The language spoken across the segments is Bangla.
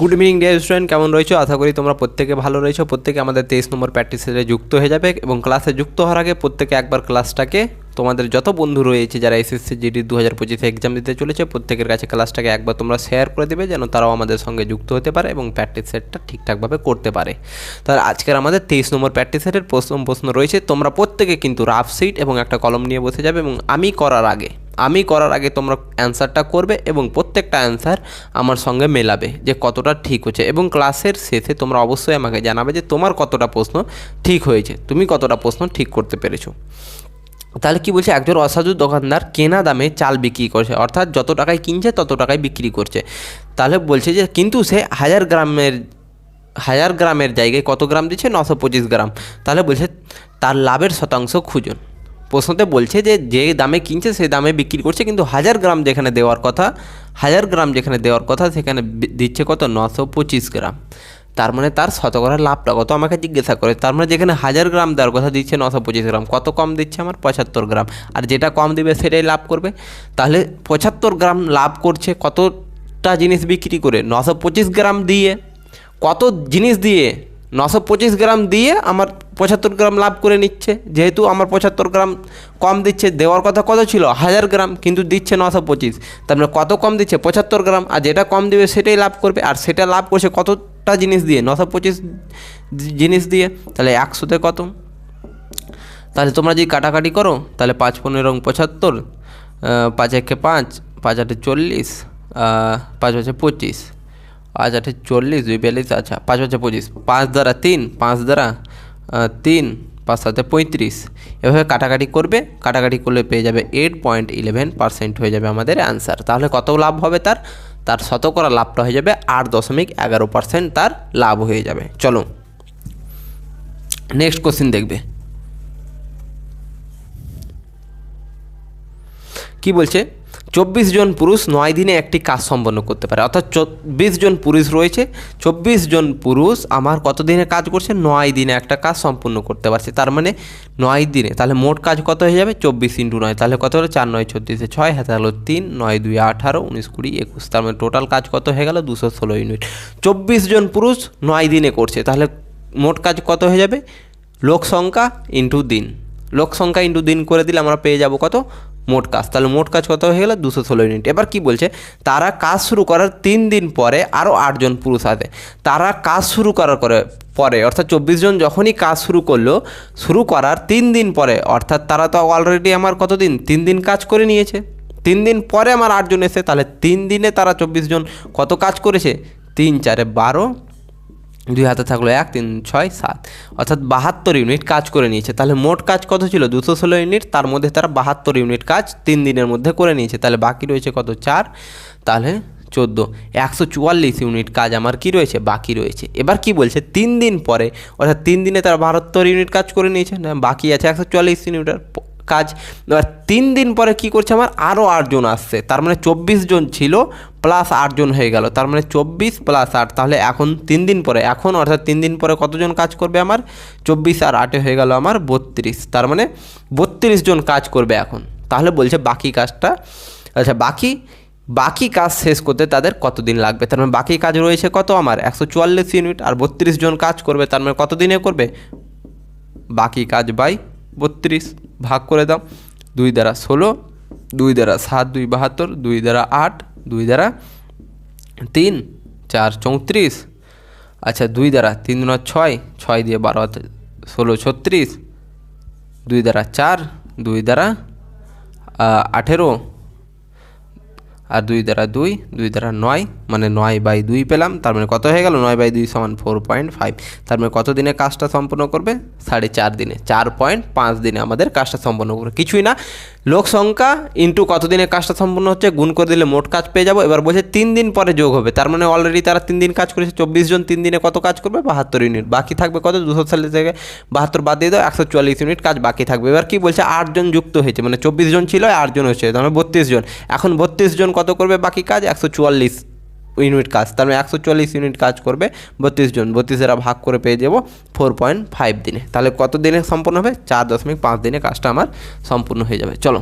গুড ইভিনিং ডিয়ার স্টুডেন্ট, কেমন রয়েছো? আশা করি তোমরা প্রত্যেকে ভালো রয়েছো। প্রত্যেকে আমাদের 23 নম্বর প্র্যাকটিস সেটে যুক্ত হয়ে যাবে এবং ক্লাসে যুক্ত হওয়ার আগে প্রত্যেকে একবার ক্লাসটাকে তোমাদের যত বন্ধু রয়েছে যারা এসএসসি জিডি 2025 এক্সাম দিতে চলেছে প্রত্যেকের কাছে ক্লাসটাকে একবার তোমরা শেয়ার করে দেবে, যেন তারাও আমাদের সঙ্গে যুক্ত হতে পারে এবং প্র্যাকটিস সেটটা ঠিকঠাকভাবে করতে পারে। তাহলে আজকের আমাদের 23 নম্বর প্র্যাকটিস সেটের প্রশ্ন রয়েছে। তোমরা প্রত্যেকে কিন্তু রাফ শিট এবং একটা কলম নিয়ে বসে যাবে এবং আমি করার আগে তোমরা অ্যান্সারটা করবে এবং প্রত্যেকটা অ্যান্সার আমার সঙ্গে মেলাবে যে কতটা ঠিক হচ্ছে, এবং ক্লাসের শেষে তোমরা অবশ্যই আমাকে জানাবে যে তোমার কতটা প্রশ্ন ঠিক হয়েছে, তুমি কতটা প্রশ্ন ঠিক করতে পেরেছো। তাহলে কি বলছে, একজন অসাধু দোকানদার কেনা দামে চাল বিক্রি করছে, অর্থাৎ যত টাকায় কিনছে তত টাকায় বিক্রি করছে। তাহলে বলছে যে কিন্তু সে 1000 গ্রামের জায়গায় কত গ্রাম দিচ্ছে? 925 গ্রাম। তাহলে বলছে তার লাভের শতাংশ খুঁজুন। প্রশ্নতে বলছে যে দামে কিনছে সে দামে বিক্রি করছে, কিন্তু 1000 গ্রাম যেখানে দেওয়ার কথা সেখানে দিচ্ছে কত? 925 গ্রাম। তার মানে তার শতকরা লাভটা কত আমাকে জিজ্ঞাসা করে। তার মানে যেখানে 1000 গ্রাম দেওয়ার কথা দিচ্ছে 925 গ্রাম, কত কম দিচ্ছে আমার? 75 গ্রাম। আর যেটা কম দিবে সেটাই লাভ করবে। তাহলে 75 গ্রাম লাভ করছে কতটা জিনিস বিক্রি করে? 925 গ্রাম দিয়ে। কত জিনিস দিয়ে? 925 গ্রাম দিয়ে আমার 75 গ্রাম লাভ করে নিচ্ছে। যেহেতু আমার 75 গ্রাম কম দিচ্ছে, দেওয়ার কথা কত ছিল? 1000 গ্রাম, কিন্তু দিচ্ছে 925। তার মানে কত কম দিচ্ছে? 75 গ্রাম। আর যেটা কম দিবে সেটাই লাভ করবে, আর সেটা লাভ করছে কতটা জিনিস দিয়ে? 925 জিনিস দিয়ে। তাহলে 100তে কত? তাহলে তোমরা যদি কাটাকাটি করো তাহলে 5 15 75, 5 1 5, 5 8 40, 5 5 25, 5 8 40, 2 42, আচ্ছা 5 5 25, 5 দ্বারা 3, 5 দ্বারা 3, 5 7 35। এভাবে কাটাকাটি করবে, কাটাকাটি করলে পেয়ে যাবে 8.11% হয়ে যাবে আমাদের অ্যান্সার। তাহলে কত লাভ হবে তার শতকরা লাভটা হয়ে যাবে 8.11%, তার লাভ হয়ে যাবে। চলো নেক্সট কোশ্চেন দেখবে কি বলছে। 24 জন পুরুষ 9 দিনে একটি কাজ সম্পন্ন করতে পারে, অর্থাৎ 24 জন পুরুষ রয়েছে। 24 জন পুরুষ আমার কত দিনে কাজ করছে? 9 দিনে একটা কাজ সম্পূর্ণ করতে পারছে। তার মানে 9 দিনে, তাহলে মোট কাজ কত হয়ে যাবে? 24 × 9, তাহলে কত হলো? 4 9 36, 6 হাতে হলো 3, 9 2 18, 19 20 21। তার মানে টোটাল কাজ কত হয়ে গেল? 216 ইউনিট। 24 জন পুরুষ 9 দিনে করছে, তাহলে মোট কাজ কত হয়ে যাবে? লোক সংখ্যা ইন্টু দিন, লোক সংখ্যা ইন্টু দিন করে দিলে আমরা পেয়ে যাব কত? মোট কাজ। তাহলে মোট কাজ কত হয়ে গেল? 216 ইউনিট। এবার কি বলছে, তারা কাজ শুরু করার 3 দিন পরে আরও 8 জন পুরুষ আছে। তারা কাজ শুরু করার পরে অর্থাৎ 24 জন যখনই কাজ শুরু করলো, শুরু করার 3 দিন পরে, অর্থাৎ তারা তো অলরেডি আমার কত দিন? 3 দিন কাজ করে নিয়েছে। 3 দিন পরে আমার 8 জন এসে, তাহলে 3 দিনে তারা 24 জন কত কাজ করেছে? 3 4 12, 2 হাতে থাকলো 1, 3 6 7, অর্থাৎ 72 ইউনিট কাজ করে নিয়েছে। তাহলে মোট কাজ কত ছিল? 216 ইউনিট। তার মধ্যে তারা 72 ইউনিট কাজ 3 দিনের মধ্যে করে নিয়েছে। তাহলে বাকি রয়েছে কত? 4, তাহলে 14, 144 ইউনিট কাজ আমার কি রয়েছে? বাকি রয়েছে। এবার কি বলছে, 3 দিন পরে, অর্থাৎ 3 দিনে তারা 72 ইউনিট কাজ করে নিয়েছে, না বাকি আছে 144 ইউনিটের কাজ। এবার 3 দিন পরে কি করছে, আমার আরও 8 জন আসছে। তার মানে 24 জন ছিল প্লাস 8 জন হয়ে গেল, তার মানে 24 + 8। তাহলে এখন 3 দিন পরে, অর্থাৎ 3 দিন পরে কতজন কাজ করবে আমার? 24 আর 8 হয়ে গেল আমার 32। তার মানে 32 জন কাজ করবে এখন। তাহলে বলছে বাকি কাজটা, আচ্ছা বাকি কাজ শেষ করতে তাদের কতদিন লাগবে? তার মানে বাকি কাজ রয়েছে কত আমার? 144 ইউনিট, আর 32 জন কাজ করবে, তার মানে কত দিনে করবে? বাকি কাজ বাই 32 ভাগ করে দাও। 2 দ্বারা 16, 2 দ্বারা 7 2 72, 2 দ্বারা 8, 2 দ্বারা 3 4 34, আচ্ছা 2 দ্বারা 3 9 6, 6 দিয়ে 12 16 36, 2 দ্বারা 4, 2 দ্বারা 18, আর 2 দ্বারা 2, 2 দ্বারা 9, মানে 9/2 পেলাম। তার মানে কত হয়ে গেল? 9/2 = 4.5। তার মানে কত দিনে কাজটা সম্পূর্ণ করবে? 4.5 দিনে, 4.5 দিনে আমাদের কাজটা সম্পূর্ণ করবে। কিছুই না, লোক সংখ্যা ইন্টু কত দিনে কাজটা সম্পূর্ণ হচ্ছে গুণ করে দিলে মোট কাজ পেয়ে যাবো। এবার বলছে 3 দিন পরে যোগ হবে, তার মানে অলরেডি তারা 3 দিন কাজ করেছে। 24 জন 3 দিনে কত কাজ করবে? 72 ইউনিট। বাকি থাকবে কত? 240 থেকে 72 বাদ দিয়ে দাও, 144 ইউনিট কাজ বাকি থাকবে। এবার কি বলছে, 8 জন যুক্ত হয়েছে, মানে 24 জন ছিল 8 জন হয়েছে, তার মানে 32 জন। এখন 32 জন কত করবে বাকি কাজ? 144 ইউনিট কাজ। তার মানে 144 ইউনিট কাজ করবে 32 জন। 32 দ্বারা ভাগ করে পেয়ে যাবো 4.5 দিনে। তাহলে কত দিনে সম্পূর্ণ হবে? 4.5 দিনে কাজটা আমার সম্পূর্ণ হয়ে যাবে। চলো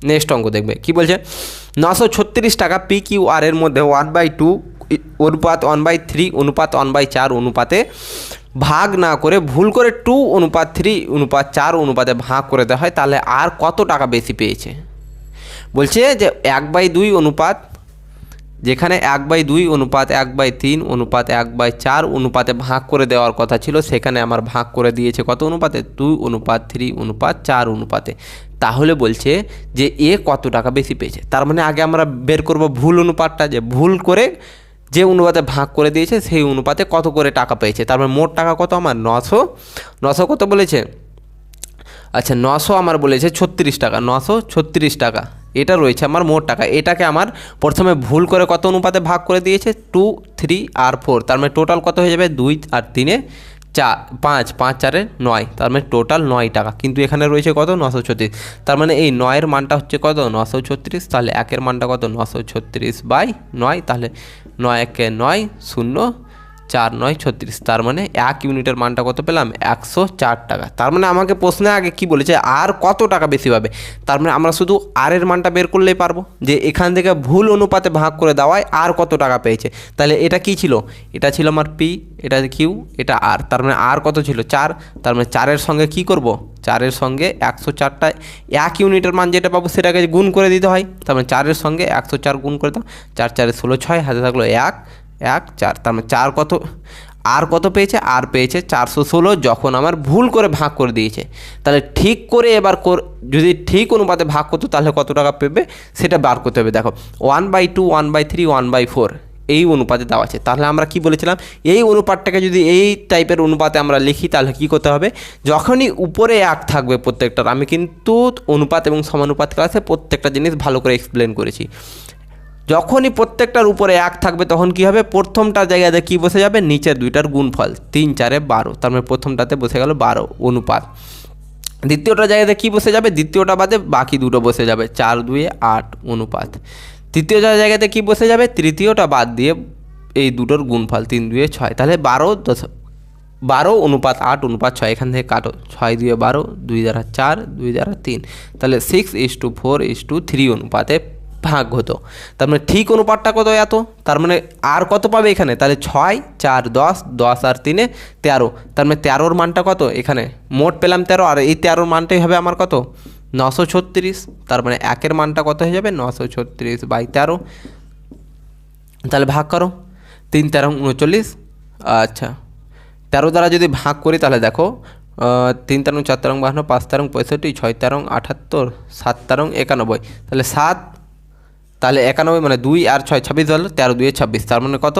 নেক্সট অঙ্ক দেখবে কি বলছে, 936 টাকা পি কিউ আর এর মধ্যে 1/2 অনুপাত 1/3 অনুপাত 1/4 অনুপাতে ভাগ না করে ভুল করে 2:3 অনুপাত 4 অনুপাতে ভাগ করে দেওয়া হয়, তাহলে আর কত টাকা বেশি পেয়েছে। বলছে যে 1/2 অনুপাত, যেখানে 1/2 অনুপাত 1/3 অনুপাত 1/4 অনুপাতে ভাগ করে দেওয়ার কথা ছিল, সেখানে আমার ভাগ করে দিয়েছে কত অনুপাতে, 2:3 অনুপাত 4 অনুপাতে। তাহলে বলছে যে এ কত টাকা বেশি পেয়েছে। তার মানে আগে আমরা বের করব ভুল অনুপাতটা, যে ভুল করে যে অনুপাতে ভাগ করে দিয়েছে সেই অনুপাতে কত করে টাকা পেয়েছে। তার মানে মোট টাকা কত আমার 900 কত বলেছে, আচ্ছা 900 আমার বলেছে 36 টাকা, 936 টাকা এটা রয়েছে আমার মোট টাকা। এটাকে আমার প্রথমে ভুল করে কত অনুপাতে ভাগ করে দিয়েছে, 2, 3 আর 4। তার মানে টোটাল কত হয়ে যাবে, 2 আর 3 4, 5, 5 4 9, তার মানে টোটাল 9 টাকা। কিন্তু এখানে রয়েছে কত 936, তার মানে এই 9-এর মানটা হচ্ছে কত 936, তাহলে 1-এর মানটা কত 936/9, তাহলে 9 1 9 0 4 9 36, তার মানে 1 ইউনিটের মানটা কত পেলাম 104 টাকা। তার মানে আমাকে প্রশ্নে আগে কি বলেছে, আর কত টাকা বেশি পাবে। তার মানে আমরা শুধু আর এর মানটা বের করলেই পারবো, যে এখান থেকে ভুল অনুপাতে ভাগ করে দেওয়ায় আর কত টাকা পেয়েছে। তাহলে এটা কি ছিল, এটা ছিল আমার পি, এটা কিউ, এটা আর। তার মানে আর কত ছিল 4, তার মানে 4-এর সঙ্গে কি করব, 4-এর সঙ্গে 104টা 1 ইউনিটের মান যেটা পাবো সেটাকে গুণ করে দিতে হয়। তার মানে 4-এর সঙ্গে 104 গুণ করে দাও, 4 4 16 6, হাতে থাকলো 1 1 4। তার মানে 4 কত, আর কত পেয়েছে, আর পেয়েছে 416, যখন আমার ভুল করে ভাগ করে দিয়েছে। তাহলে ঠিক করে এবার যদি ঠিক অনুপাতে ভাগ করতো তাহলে কত টাকা পেবে সেটা বার করতে হবে। দেখো 1/2 1/3 1/4 এই অনুপাতে দেওয়া আছে। তাহলে আমরা কি বলেছিলাম, এই অনুপাতটাকে যদি এই টাইপের অনুপাতে আমরা লিখি তাহলে কি করতে হবে, যখনই উপরে 1 থাকবে প্রত্যেকটার, আমি কিন্তু অনুপাত এবং সমানুপাত ক্লাসে প্রত্যেকটা জিনিস ভালো করে এক্সপ্লেন করেছি, যখনই প্রত্যেকটার উপরে 1 থাকবে তখন কি হবে, প্রথমটার জায়গাতে কি বসে যাবে, নিচের দুইটার গুণফল, 3 4 12, তার মানে প্রথমটাতে বসে গেল 12 অনুপাত। দ্বিতীয়টার জায়গাতে কি বসে যাবে, দ্বিতীয়টা বাদে বাকি দুটো বসে যাবে 4 2 8 অনুপাত। তৃতীয়টার জায়গাতে কি বসে যাবে, তৃতীয়টা বাদ দিয়ে এই দুটোর গুণফল 3 2 6, তাহলে 12 অনুপাত 8 অনুপাত 6, এখান থেকে কাটো, 6 2 12, 2 দ্বারা 4, 2 দ্বারা 3, তাহলে 6:4:3 অনুপাতে ভাগ হতো। তার মানে ঠিক অনুপাতটা কত এত, তার মানে আর কত পাবে এখানে, তাহলে 6 4 10 10 আর 3 13, তার মানে 13-র মানটা কত, এখানে মোট পেলাম 13, আর এই 13-র মানটাই হবে আমার কত 936। তার মানে 1-এর মানটা কত হয়ে যাবে 936/13, তাহলে ভাগ করো, 3 13 39, আচ্ছা 13 দ্বারা যদি ভাগ করি তাহলে দেখো 3 13 4 13 52, 5 13 65, 6 13 78, 7 13 91, তাহলে 7, তাহলে 91 মানে 2 আর 6 26 হলো, 13 2 26, তার মানে কত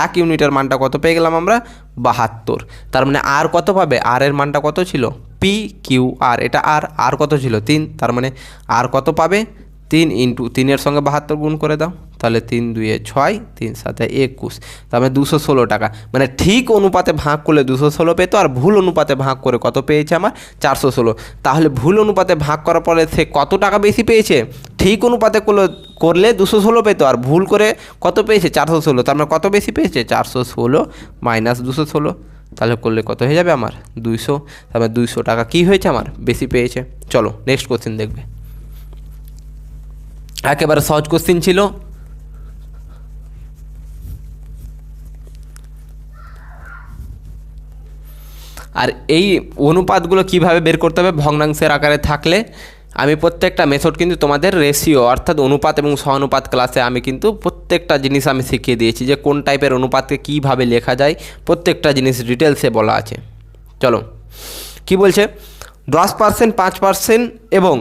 1 ইউনিটের মানটা কত পেয়ে গেলাম আমরা 72। তার মানে আর কত পাবে, আর এর মানটা কত ছিল, পি কিউ আর, এটা আর কত ছিল 3, তার মানে আর কত পাবে 3 × 3-এর সঙ্গে 72 গুণ করে দাও, তাহলে 3 2 6 3 7 21, তার মানে 216 টাকা। মানে ঠিক অনুপাতে ভাগ করলে 216 পেতো, আর ভুল অনুপাতে ভাগ করে কত পেয়েছে আমার 416। তাহলে ভুল অনুপাতে ভাগ করার পরে সে কত টাকা বেশি পেয়েছে, ঠিক অনুপাতে করলে 216 পেতো, আর ভুল করে কত পেয়েছে 416, তার মানে কত বেশি পেয়েছে 416 - 216, তাহলে করলে কত হয়ে যাবে আমার 200। তার মানে 200 টাকা কী হয়েছে আমার বেশি পেয়েছে। চলো নেক্সট কোশ্চেন দেখবে, একেবারে সহজ কোশ্চেন ছিল। আর এই অনুপাতগুলো কিভাবে বের করতে হবে ভগ্নাংশের আকারে থাকলে, আমি প্রত্যেকটা মেথড কিন্তু তোমাদের রেশিও অর্থাৎ অনুপাত এবং সহানুপাত ক্লাসে আমি কিন্তু প্রত্যেকটা জিনিস আমি শিখিয়ে দিয়েছি, যে কোন টাইপের অনুপাতকে কীভাবে লেখা যায়, প্রত্যেকটা জিনিস ডিটেলসে বলা আছে। চলো কি বলছে, 10% 5% এবং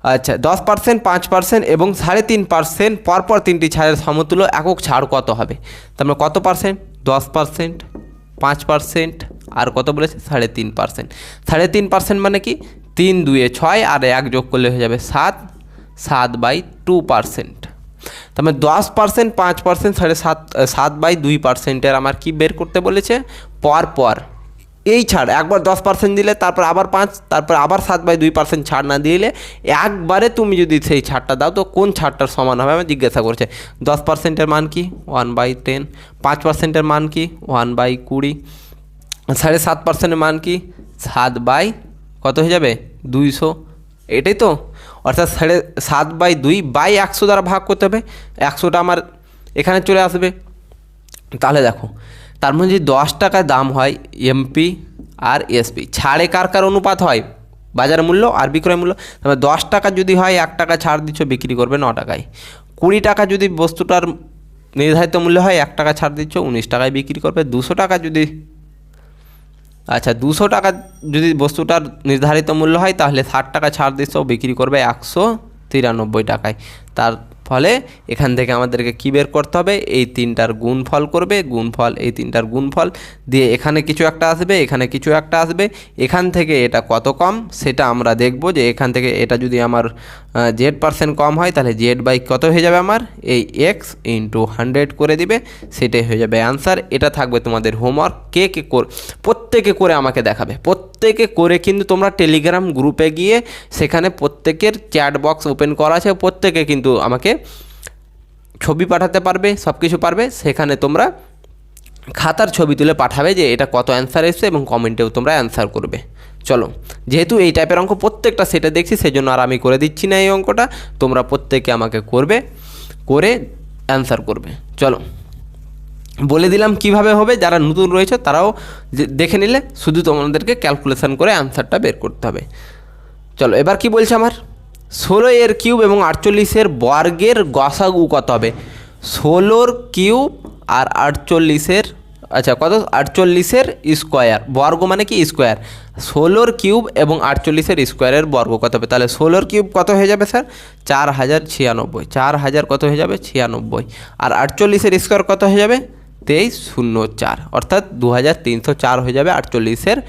আচ্ছা 10% 5% এবং 3.5% পরপর 3টি ছাড়ের সমতুল্য একক ছাড় কত হবে। তার মানে কত পার্সেন্ট, 10%, 5% আর কত বলেছে 3.5%। 3.5% মানে কি 3 2 6 আর 1 যোগ করলে হয়ে যাবে 7, 7/2%। তার মানে 10% 5% 7/2%-এর আমার কি বের করতে বলেছে, পরপর এই ছাড়, একবার 10% দিলে তারপর আবার 5, তারপর আবার 7/2% ছাড় না দিলে একবারে তুমি যদি সেই ছাড়টা দাও তো কোন ছাড়টার সমান হবে আমি জিজ্ঞাসা করছে। 10%-এর মান কি 1/10, 5%-এর মান কি 1/20, 7.5%-এর মান কি 7 বাই কত হয়ে যাবে 200। এটাই তো অর্থাৎ 7/2 বাই 100 দ্বারা ভাগ করতে হবে, 100টা আমার এখানে চলে আসবে। তাহলে দেখো তার মধ্যে যদি 10 টাকা দাম হয় এমপি আর এসপি, ছাড়ে কার কার অনুপাত হয়, বাজার মূল্য আর বিক্রয় মূল্য। তবে 10 টাকা যদি হয় 1 টাকা ছাড় দিচ্ছ, বিক্রি করবে 9 টাকায়। 20 টাকা যদি বস্তুটার নির্ধারিত মূল্য হয় 1 টাকা ছাড় দিচ্ছ, 19 টাকায় বিক্রি করবে। 200 টাকা যদি 200 টাকা যদি বস্তুটার নির্ধারিত মূল্য হয় তাহলে 60 টাকা ছাড় দিচ্ছ, বিক্রি করবে 193 টাকায়। তার ফলে এখান থেকে আমাদেরকে কী বের করতে হবে, এই তিনটার গুণফল করবে, গুণফল এই তিনটার গুণফল দিয়ে এখানে কিছু একটা আসবে, এখানে কিছু একটা আসবে, এখান থেকে এটা কত কম সেটা আমরা দেখব। যে এখান থেকে এটা যদি আমার Z% কম হয় তাহলে Z/, কত হয়ে যাবে আমার, এই x × 100 করে দিবে, সেটাই হয়ে যাবে অ্যান্সার। এটা থাকবে তোমাদের হোমওয়ার্ক। কে প্রত্যেকে করে আমাকে দেখাবে, প্রত্যেকে করে কিন্তু তোমরা টেলিগ্রাম গ্রুপে গিয়ে সেখানে প্রত্যেকের চ্যাট বক্স ওপেন করা আছে, প্রত্যেকে কিন্তু আমাকে ছবি পাঠাতে পারবে, সব কিছু পারবে। সেখানে তোমরা খাতার ছবি তুলে পাঠাবে যে এটা কত অ্যান্সার এসছে এবং কমেন্টেও তোমরা অ্যান্সার করবে। চলো, যেহেতু এই টাইপের অঙ্ক প্রত্যেকটা সেটা দেখছি সেই জন্য আর আমি করে দিচ্ছি না এই অঙ্কটা, তোমরা প্রত্যেকে আমাকে করবে, করে অ্যান্সার করবে। চলো বলে দিলাম কিভাবে হবে, যারা নতুন রয়েছে তারাও দেখে নিলে, শুধু তোমাদেরকে ক্যালকুলেশন করে অ্যান্সারটা বের করতে হবে। চলো এবার কি বলছে আমার, 16 এর কিউব এবং 48 এর বর্গের গসাগু কত হবে। 16 কিউব আর 48 এর কত, 48 এর স্কোয়ার, বর্গ মানে কি স্কোয়ার, 16 কিউব এবং 48 এর স্কোয়ারের বর্গ কত হবে। তাহলে 16 কিউব কত হয়ে যাবে স্যার, 4096, 4000 কত হয়ে যাবে 96, আর 48 এর স্কোয়ার কত হয়ে যাবে 2304, অর্থাৎ 2304 হয়ে যাবে 48 এর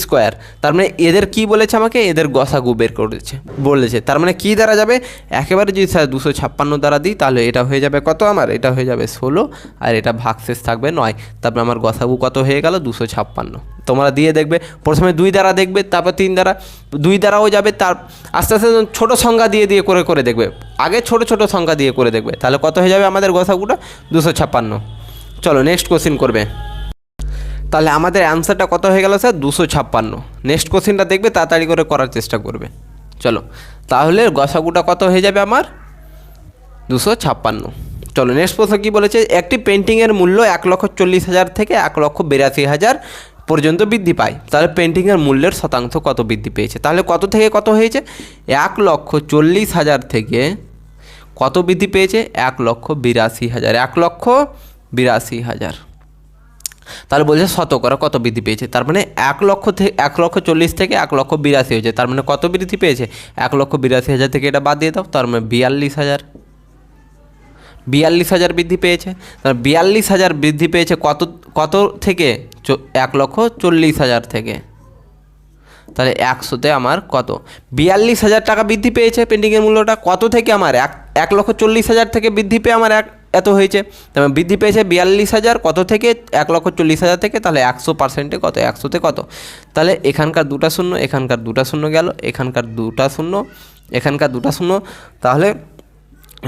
স্কোয়ার। তার মানে এদের কি বলেছে আমাকে, এদের গসাগু বের করেছে বলেছে। তার মানে কি দ্বারা যাবে, একেবারে যদি স্যার 256 দ্বারা দিই তাহলে এটা হয়ে যাবে কত আমার, এটা হয়ে যাবে 16, আর এটা ভাগশেষ থাকবে 9। তারপরে আমার গসাগু কত হয়ে গেল 256। তোমরা দিয়ে দেখবে, প্রথমে 2 দ্বারা দেখবে, তারপর 3 দ্বারা, 2 দ্বারাও যাবে, তার আস্তে আস্তে ছোটো সংখ্যা দিয়ে দিয়ে করে দেখবে, আগে ছোট ছোট সংখ্যা দিয়ে করে দেখবে, তাহলে কত হয়ে যাবে আমাদের গসাগুটা 256। চলো নেক্সট কোশ্চিন করবে। তাহলে আমাদের অ্যান্সারটা কত হয়ে গেল স্যার 256। নেক্সট কোশ্চেনটা দেখবে, তাড়াতাড়ি করে করার চেষ্টা করবে। চলো তাহলে গসাগুটা কত হয়ে যাবে আমার 256। চলো নেক্সট প্রশ্ন কী বলেছে, একটি পেন্টিংয়ের মূল্য 1,40,000 থেকে 1,82,000 পর্যন্ত বৃদ্ধি পায়, তাহলে পেন্টিংয়ের মূল্যের শতাংশ কত বৃদ্ধি পেয়েছে। তাহলে কত থেকে কত হয়েছে, 1,40,000 থেকে কত বৃদ্ধি পেয়েছে 1,82,000, 1,82,000। তাহলে বলছে শতকরা কত বৃদ্ধি পেয়েছে, তার মানে 1,40,000 থেকে 1,82,000 হয়েছে, তার মানে কত বৃদ্ধি পেয়েছে 1,82,000 থেকে এটা বাদ দিয়ে দাও, তার মানে 42,000 বৃদ্ধি পেয়েছে। তার 42,000 বৃদ্ধি পেয়েছে কত থেকে, 1,40,000 থেকে। তাহলে 100তে আমার কত 42,000 টাকা বৃদ্ধি পেয়েছে পেন্টিংয়ের মূল্যটা, কত থেকে আমার 1,40,000 থেকে বৃদ্ধি পেয়ে আমার এত হয়েছে। তারপরে বৃদ্ধি পেয়েছে 42,000 কত থেকে, 1,40,000 থেকে। তাহলে 100%-এ কত, 100তে কত, তাহলে এখানকার 2টা শূন্য, এখানকার 2টা শূন্য গেল, এখানকার 2টা শূন্য, এখানকার 2টা শূন্য, তাহলে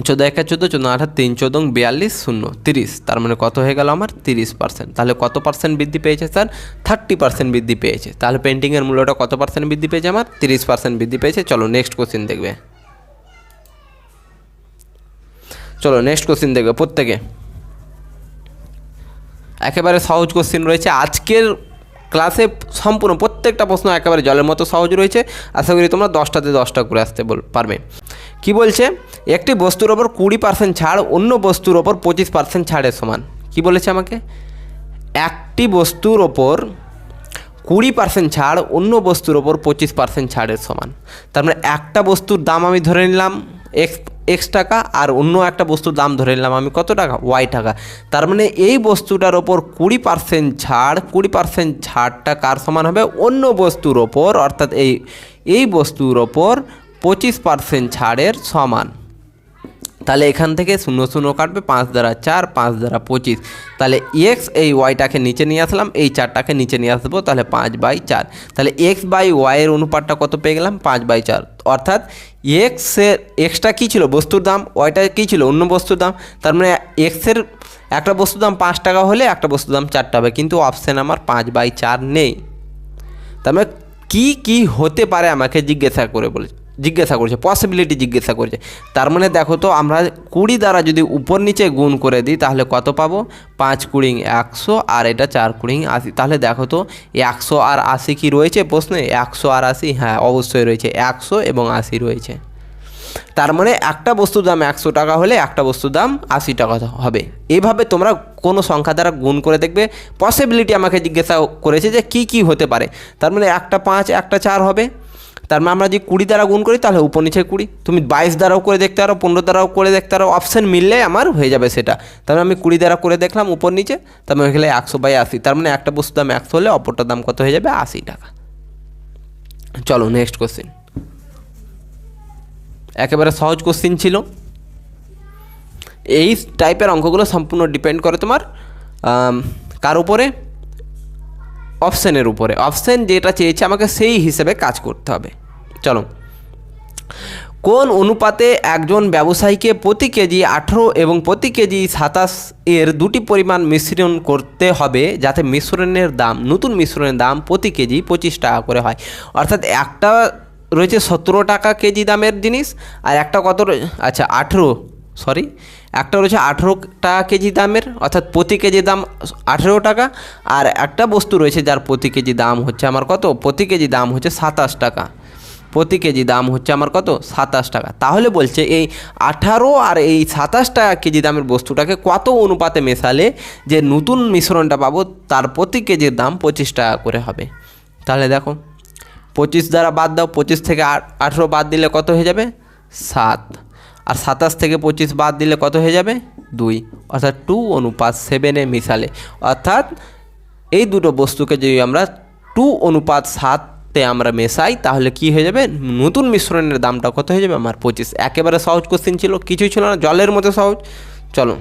14 × 14, 14 × 8, 3 × 14, 42, 0, 30, তার মানে কত হয়ে গেল আমার 30%। তাহলে কত পার্সেন্ট বৃদ্ধি পেয়েছে স্যার, 30% বৃদ্ধি পেয়েছে। তাহলে পেন্টিংয়ের মূল্যটা কত পার্সেন্ট বৃদ্ধি পেয়েছে আমার, 30% বৃদ্ধি পেয়েছে। চলো নেক্সট কোশ্চিন দেখবে, চলো নেক্সট কোশ্চিন দেখবে প্রত্যেকে। একেবারে সহজ কোশ্চিন রয়েছে আজকের ক্লাসে, সম্পূর্ণ প্রত্যেকটা প্রশ্ন একেবারে জলের মতো সহজ রয়েছে। আশা করি তোমরা 10টাতে 10টা করে আসতে পারবে। কি বলছে, একটি বস্তুর ওপর 20% ছাড় অন্য বস্তুর ওপর 25% ছাড়ের সমান। কি বলেছে আমাকে, একটি বস্তুর ওপর 20% ছাড় অন্য বস্তুর ওপর 25% ছাড়ের সমান। তার মানে একটা বস্তুর দাম আমি ধরে নিলাম x টাকা, আর অন্য একটা বস্তুর দাম ধরে নিলাম আমি কত টাকা, y টাকা। তার মানে এই বস্তুটার ওপর 20% ছাড়, 20% ছাড়টা কার সমান হবে, অন্য বস্তুর ওপর, অর্থাৎ এই বস্তুর ওপর 25% ছাড়ের সমান। তাহলে এখান থেকে 0 0 কাটবে, 5 দ্বারা 4, 5 দ্বারা 25। তাহলে x এই ওয়াইটাকে নিচে নিয়ে আসলাম, এই 4টাকে নিচে নিয়ে আসবো, তাহলে 5/4। তাহলে x/y এর অনুপাতটা কত পেয়ে গেলাম 5/4। অর্থাৎ এক্সটা কী ছিল বস্তুর দাম, ওয়াইটা কী ছিল অন্য বস্তুর দাম। তার মানে এক্সের একটা বস্তুর দাম 5 টাকা হলে একটা বস্তুর দাম 4 টাকা হবে, কিন্তু অপশান আমার 5/4 নেই। তার মানে কী হতে পারে আমাকে জিজ্ঞাসা করে জিজ্ঞাসা করছে, পসিবিলিটি জিজ্ঞাসা করছে। তার মানে দেখো তো আমরা 20 দ্বারা যদি উপর নিচে গুণ করে দিই তাহলে কত পাবো? 5 20 100 আর এটা 4 20 80। তাহলে দেখো তো 100 আর 80 কি রয়েছে প্রশ্নে? 100 আর 80, হ্যাঁ অবশ্যই রয়েছে, 100 এবং 80 রয়েছে। তার মানে একটা বস্তুর দাম 100 টাকা হলে একটা বস্তুর দাম 80 টাকা হবে। এইভাবে তোমরা কোনো সংখ্যা দ্বারা গুণ করে দেখবে। পসিবিলিটি আমাকে জিজ্ঞাসা করেছে যে কি কি হতে পারে, তার মানে একটা 5 একটা 4 হবে। তার মানে আমরা যদি 20 দ্বারা গুণ করি তাহলে উপর নিচে 20, তুমি 22 দ্বারাও করে দেখতে পারো, 15 দ্বারাও করে দেখতে পারো, অপশান মিললে আমার হয়ে যাবে সেটা। তার মানে আমি 20 দ্বারা করে দেখলাম উপর নিচে, তার মানে হয়ে গেলে 100/80। তার মানে একটা বস্তুর দাম 100 হলে অপরটার দাম কত হয়ে যাবে? 80 টাকা। চলো নেক্সট কোশ্চেন। একেবারে সহজ কোশ্চেন ছিল। এই টাইপের অঙ্কগুলো সম্পূর্ণ ডিপেন্ড করে তোমার কার উপরে? অপশানের উপরে। অপশান যেটা চেয়েছে আমাকে সেই হিসেবে কাজ করতে হবে। চলো, কোন অনুপাতে একজন ব্যবসায়ীকে প্রতি কেজি 18 এবং প্রতি কেজি 27 এর দুটি পরিমাণ মিশ্রণ করতে হবে যাতে মিশ্রণের দাম, নতুন মিশ্রণের দাম প্রতি কেজি 25 টাকা করে হয়? অর্থাৎ একটা রয়েছে 17 টাকা কেজি দামের জিনিস, আর একটা কত? আচ্ছা 18, সরি, একটা রয়েছে 18 টাকা কেজি দামের, অর্থাৎ প্রতি কেজি দাম 18 টাকা। আর একটা বস্তু রয়েছে যার প্রতি কেজি দাম হচ্ছে আমার কত? প্রতি কেজি দাম হচ্ছে 27 টাকা। প্রতি কেজি দাম হচ্ছে আমার কত? 27 টাকা। তাহলে বলছে এই 18 আর এই 27 টাকা কেজি দামের বস্তুটাকে কত অনুপাতে মেশালে যে নতুন মিশ্রণটা পাবো তার প্রতি কেজির দাম 25 টাকা করে হবে? তাহলে দেখো 25 দ্বারা বাদ দাও, 25 থেকে 18 বাদ দিলে কত হয়ে যাবে? 7। আর 27 থেকে 25 বাদ দিলে কত হয়ে যাবে? 2। অর্থাৎ 2:7 মিশালে, অর্থাৎ এই দুটো বস্তুকে যদি আমরা 2:7 আমরা মেশাই তাহলে কি হয়ে যাবে? নতুন মিশ্রণের দামটা কত হয়ে যাবে? আমার 25। একেবারে সহজ কোশ্চেন ছিল, কিছুই ছিল না, জলের মতো সহজ। চলো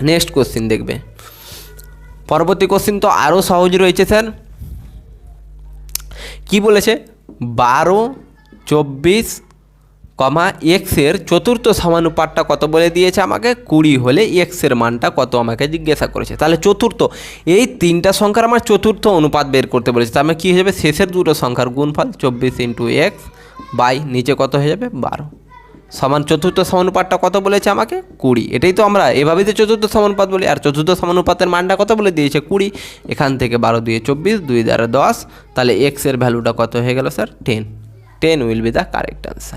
নেক্সট কোশ্চেন দেখবে। পরবর্তী কোশ্চেন তো আরও সহজ রয়েছে স্যার। কি বলেছে? 12 24, এক্সের চতুর্থ সমানুপাতটা কত বলে দিয়েছে আমাকে? 20 হলে এক্সের মানটা কত আমাকে জিজ্ঞাসা করেছে। তাহলে চতুর্থ, এই তিনটা সংখ্যার আমার চতুর্থ অনুপাত বের করতে বলেছে। তার মানে কী হয়ে যাবে? শেষের দুটো সংখ্যার গুণফল 24 × x বাই নিচে কত হয়ে যাবে? 12 সমান চতুর্থ সমানুপাতটা কত বলেছে আমাকে? 20। এটাই তো আমরা এভাবেই তো চতুর্থ সমানুপাত বলি। আর চতুর্থ সমানুপাতের মানটা কত বলে দিয়েছে? 20। এখান থেকে 12 2 24, 2 দ্বারা 10, তাহলে এক্সের ভ্যালুটা কত হয়ে গেল sir? 10। 10 will be the correct answer.